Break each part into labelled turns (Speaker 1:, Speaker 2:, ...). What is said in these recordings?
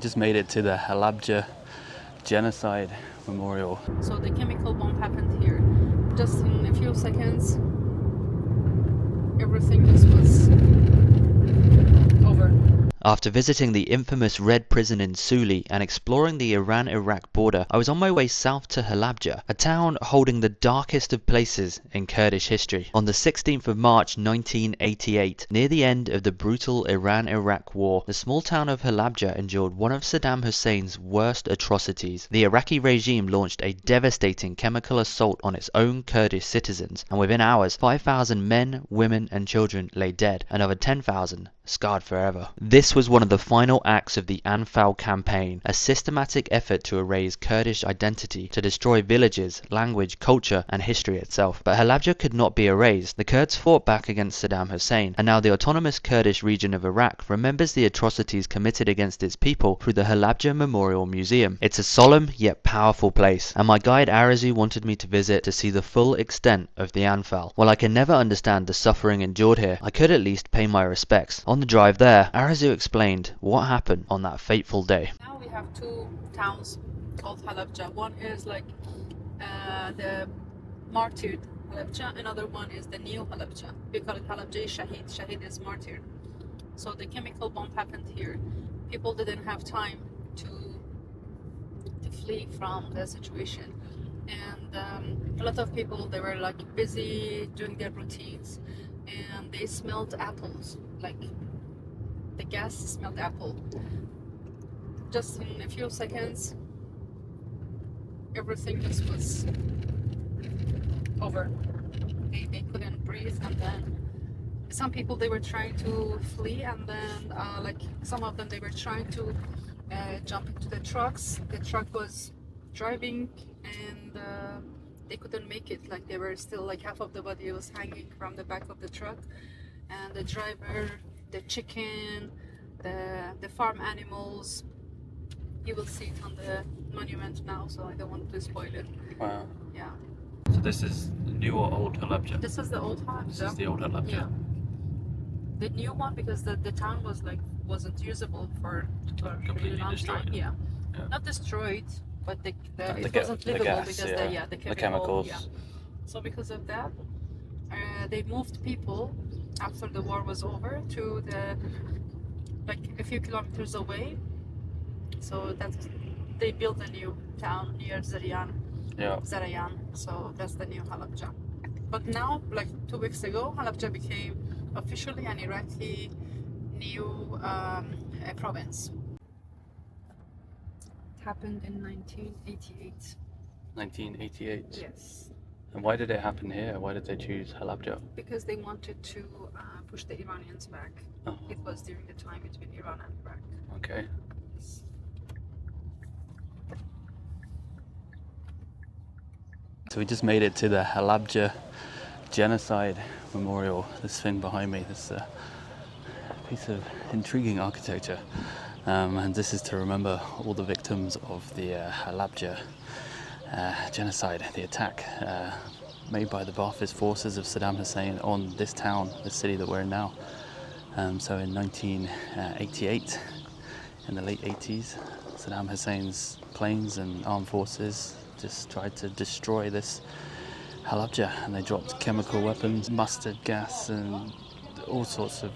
Speaker 1: we just made it to the Halabja Genocide Memorial.
Speaker 2: So the chemical bomb happened here. Just in a few seconds, everything just was over.
Speaker 3: After visiting the infamous Red Prison in Suli and exploring the Iran-Iraq border, I was on my way south to Halabja, a town holding the darkest of places in Kurdish history. On the 16th of March 1988, near the end of the brutal Iran-Iraq war, the small town of Halabja endured one of Saddam Hussein's worst atrocities. The Iraqi regime launched a devastating chemical assault on its own Kurdish citizens, and within hours, 5,000 men, women and children lay dead, and over 10,000 scarred forever. This was one of the final acts of the Anfal campaign, a systematic effort to erase Kurdish identity, to destroy villages, language, culture, and history itself. But Halabja could not be erased. The Kurds fought back against Saddam Hussein, and now the autonomous Kurdish region of Iraq remembers the atrocities committed against its people through the Halabja Memorial Museum. It's a solemn yet powerful place, and my guide Arazu wanted me to visit to see the full extent of the Anfal. While I can never understand the suffering endured here, I could at least pay my respects. On the drive there, Arazu explained what happened on that fateful day.
Speaker 2: Now we have two towns called Halabja. One is like the martyred Halabja, another one is the new Halabja. We call it Halabja Shahid. Shahid is martyr. So the chemical bomb happened here. People didn't have time to flee from the situation, and a lot of people, they were like busy doing their routines, and they smelled apples, like the gas smelled apple. Just in a few seconds, everything just was over. They couldn't breathe, and then some people, they were trying to flee, and then like some of them, they were trying to jump into the trucks. The truck was driving, and they couldn't make it. Like they were still, like half of the body was hanging from the back of the truck, and the driver, the chicken, the farm animals, you will see it on the monument now, so I don't want to spoil it.
Speaker 1: Wow.
Speaker 2: Yeah.
Speaker 1: So this is the new or old Halabja?
Speaker 2: This is the old Halabja.
Speaker 1: This is the old Halabja.
Speaker 2: Yeah. The new one, because the town was like wasn't usable for a really long time. Yeah. Not destroyed, but it wasn't livable
Speaker 1: gas,
Speaker 2: because the
Speaker 1: chemicals.
Speaker 2: Yeah. So because of that, they moved people after the war was over to like a few kilometers away. So they built a new town near Zarayan. So that's the new Halabja. But now, like 2 weeks ago, Halabja became officially an Iraqi new province. It happened in 1988.
Speaker 1: 1988?
Speaker 2: Yes.
Speaker 1: And why did it happen here? Why did they choose Halabja?
Speaker 2: Because they wanted to push the Iranians back.
Speaker 1: Oh.
Speaker 2: It was during the time between Iran and Iraq.
Speaker 1: Okay.
Speaker 2: Yes.
Speaker 1: So we just made it to the Halabja Genocide Memorial. This thing behind me, this piece of intriguing architecture. And this is to remember all the victims of the Halabja genocide, the attack made by the Ba'athist forces of Saddam Hussein on this town, this city that we're in now. So in 1988, in the late 80s, Saddam Hussein's planes and armed forces just tried to destroy this Halabja, and they dropped chemical weapons, mustard gas, and all sorts of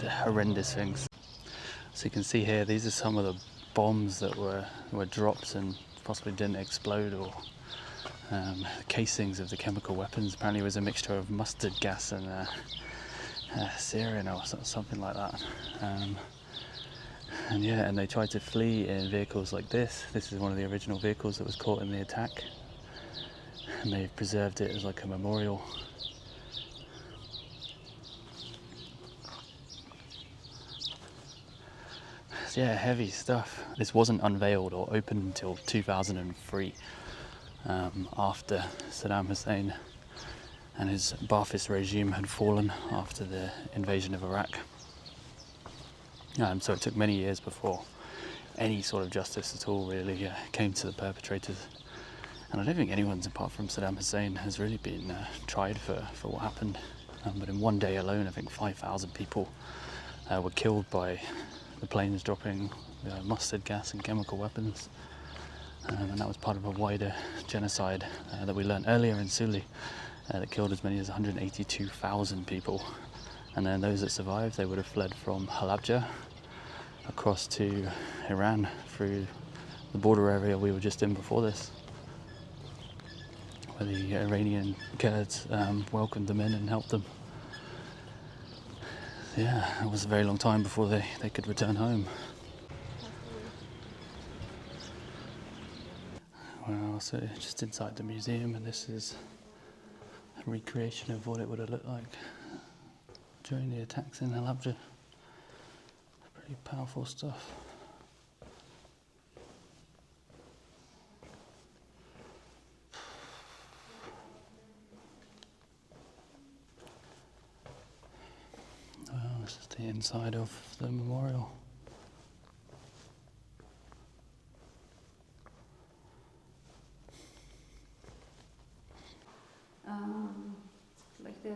Speaker 1: horrendous things. So you can see here, these are some of the bombs that were dropped and possibly didn't explode, or casings of the chemical weapons. Apparently it was a mixture of mustard gas and sarin or something like that. And they tried to flee in vehicles like this. This is one of the original vehicles that was caught in the attack, and they've preserved it as like a memorial. Yeah, heavy stuff. This wasn't unveiled or opened until 2003, after Saddam Hussein and his Ba'athist regime had fallen after the invasion of Iraq. So it took many years before any sort of justice at all really came to the perpetrators. And I don't think anyone's, apart from Saddam Hussein, has really been tried for what happened. But in one day alone, I think 5,000 people were killed by the planes dropping mustard gas and chemical weapons. And that was part of a wider genocide that we learned earlier in Suli that killed as many as 182,000 people. And then those that survived, they would have fled from Halabja across to Iran through the border area we were just in before this, where the Iranian Kurds welcomed them in and helped them. Yeah, it was a very long time before they could return home. Well, so just inside the museum, and this is a recreation of what it would have looked like during the attacks in Halabja. Pretty powerful stuff. Well, this is the inside of the memorial.
Speaker 2: Like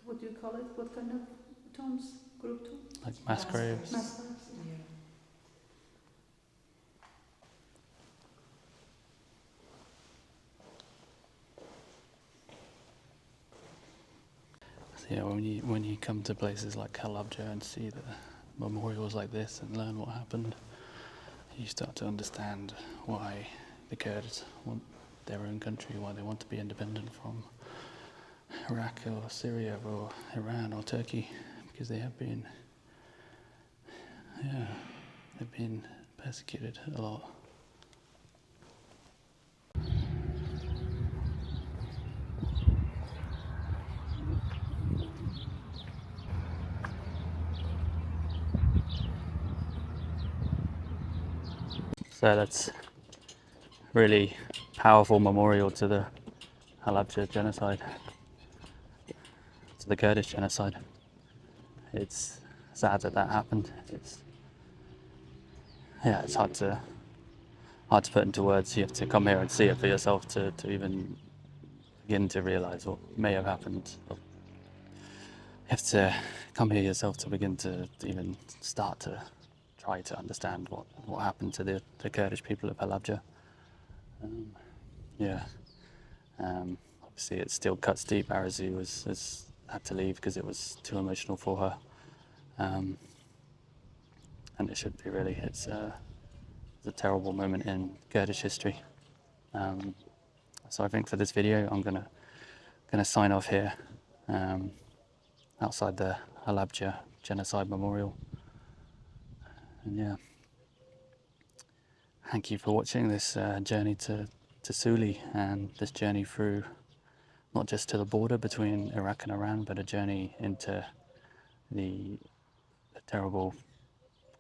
Speaker 2: what do you call it? What kind of tombs? Group tomb?
Speaker 1: Like mass graves.
Speaker 2: Mass graves, yeah.
Speaker 1: So yeah, when you come to places like Halabja and see the memorials like this and learn what happened, you start to understand why the Kurds want their own country, why they want to be independent from Iraq or Syria or Iran or Turkey, because they have been, they've been persecuted a lot. So that's really powerful memorial to the Halabja genocide, to the Kurdish genocide. It's sad that happened. It's hard to put into words. You have to come here and see it for yourself to even begin to realise what may have happened. You have to come here yourself to begin to even start to try to understand what happened to the Kurdish people of Halabja. Obviously it still cuts deep. Arazu has had to leave because it was too emotional for her. And it should be really. It's a terrible moment in Kurdish history. So I think for this video I'm gonna sign off here outside the Halabja Genocide Memorial. And yeah, thank you for watching this journey to Suli, and this journey through not just to the border between Iraq and Iran, but a journey into the terrible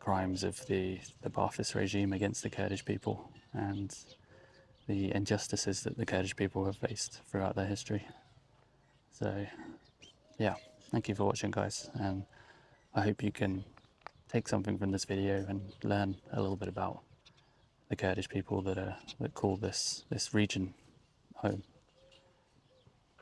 Speaker 1: crimes of the Ba'athist regime against the Kurdish people and the injustices that the Kurdish people have faced throughout their history. So yeah, thank you for watching, guys, and I hope you can take something from this video and learn a little bit about the Kurdish people that call this region home.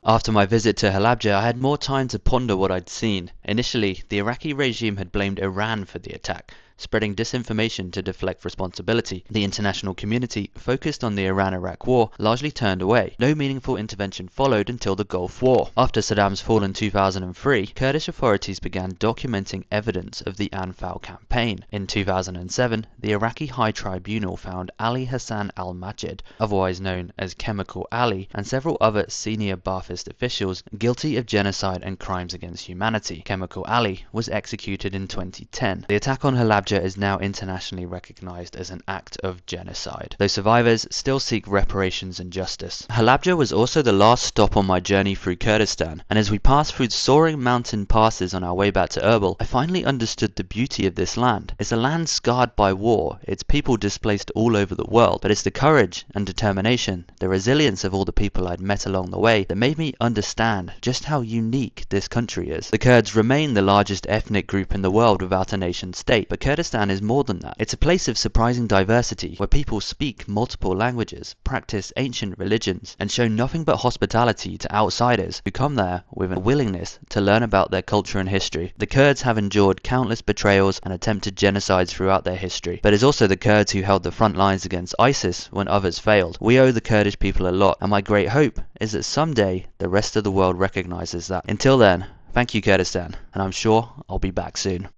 Speaker 3: After my visit to Halabja, I had more time to ponder what I'd seen. Initially, the Iraqi regime had blamed Iran for the attack, spreading disinformation to deflect responsibility. The international community, focused on the Iran-Iraq war, largely turned away. No meaningful intervention followed until the Gulf War. After Saddam's fall in 2003, Kurdish authorities began documenting evidence of the Anfal campaign. In 2007, the Iraqi High Tribunal found Ali Hassan al-Majid, otherwise known as Chemical Ali, and several other senior Ba'athist officials guilty of genocide and crimes against humanity. Chemical Ali was executed in 2010. The attack on Halabja is now internationally recognized as an act of genocide, though survivors still seek reparations and justice. Halabja was also the last stop on my journey through Kurdistan, and as we passed through soaring mountain passes on our way back to Erbil, I finally understood the beauty of this land. It's a land scarred by war, its people displaced all over the world, but it's the courage and determination, the resilience of all the people I'd met along the way that made me understand just how unique this country is. The Kurds remain the largest ethnic group in the world without a nation state, but Kurdistan is more than that. It's a place of surprising diversity, where people speak multiple languages, practice ancient religions, and show nothing but hospitality to outsiders who come there with a willingness to learn about their culture and history. The Kurds have endured countless betrayals and attempted genocides throughout their history, but it's also the Kurds who held the front lines against ISIS when others failed. We owe the Kurdish people a lot, and my great hope is that someday the rest of the world recognizes that. Until then, thank you Kurdistan, and I'm sure I'll be back soon.